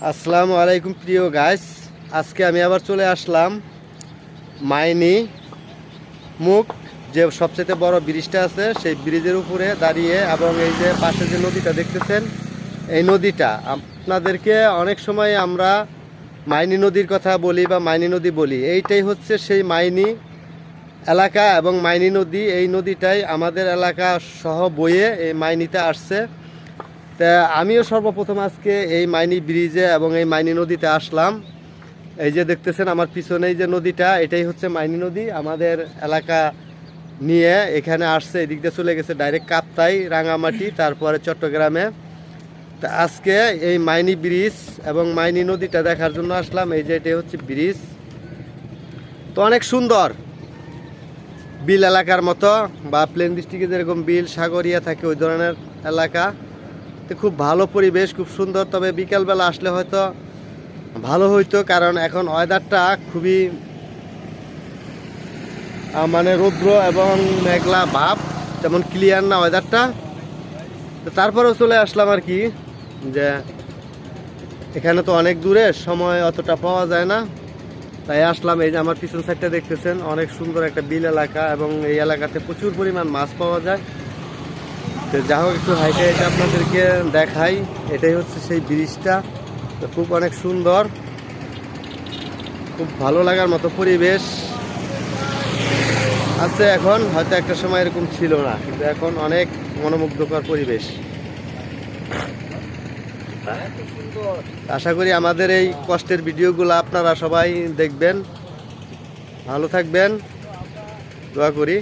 আসসালামু আলাইকুম প্রিয় গাইস। আজকে আমি আবার চলে আসলাম মাইনি মুখ, যে সবচেয়ে বড় ব্রিজটা আছে সেই ব্রিজের উপরে দাঁড়িয়ে, এবং এই যে পাশে যে নদীটা দেখতেছেন, এই নদীটা আপনাদেরকে অনেক সময় আমরা মাইনি নদীর কথা বলি বা মাইনি নদী বলি। এইটাই হচ্ছে সেই মাইনি এলাকা এবং মাইনি নদী। এই নদীটাই আমাদের এলাকা সহ বয়ে এই মাইনিতে আসছে। তা আমিও সর্বপ্রথম আজকে এই মাইনি ব্রিজে এবং এই মাইনি নদীতে আসলাম। এই যে দেখতেছেন আমার পিছনেই যে নদীটা, এটাই হচ্ছে মাইনি নদী। আমাদের এলাকা নিয়ে এখানে আসছে, এদিক দিয়ে চলে গেছে ডাইরেক্ট কাপ্তাই, রাঙামাটি, তারপরে চট্টগ্রামে। তা আজকে এই মাইনি ব্রিজ এবং মাইনি নদীটা দেখার জন্য আসলাম। এই যে এটাই হচ্ছে ব্রিজ, তো অনেক সুন্দর, বিল এলাকার মতো, বা প্লেন ডিস্ট্রিক্টে যেরকম বিল সাগরিয়া থাকে ওই ধরনের এলাকা। তো খুব ভালো পরিবেশ, খুব সুন্দর। তবে বিকালবেলা আসলে হয়তো ভালো হইতো, কারণ এখন ওয়েদারটা খুবই মানে রৌদ্র এবং মেঘলা ভাব, তেমন ক্লিয়ার না ওয়েদারটা। তো তারপরেও চলে আসলাম আর কি, যে এখানে তো অনেক দূরে, সময় অতটা পাওয়া যায় না, তাই আসলাম। এই যে আমার পিছন সাইডটা দেখতেছেন, অনেক সুন্দর একটা বিল এলাকা, এবং এই এলাকাতে প্রচুর পরিমাণ মাছ পাওয়া যায়। তো যা হোক, একটু হাইটে এটা আপনাদেরকে দেখাই। এটাই হচ্ছে সেই ব্রিজটা, তো খুব অনেক সুন্দর, খুব ভালো লাগার মতো পরিবেশ আছে এখন। হয়তো একটা সময় এরকম ছিল না, কিন্তু এখন অনেক মনোমুগ্ধকর পরিবেশ। আশা করি আমাদের এই কষ্টের ভিডিওগুলো আপনারা সবাই দেখবেন। ভালো থাকবেন, দোয়া করি।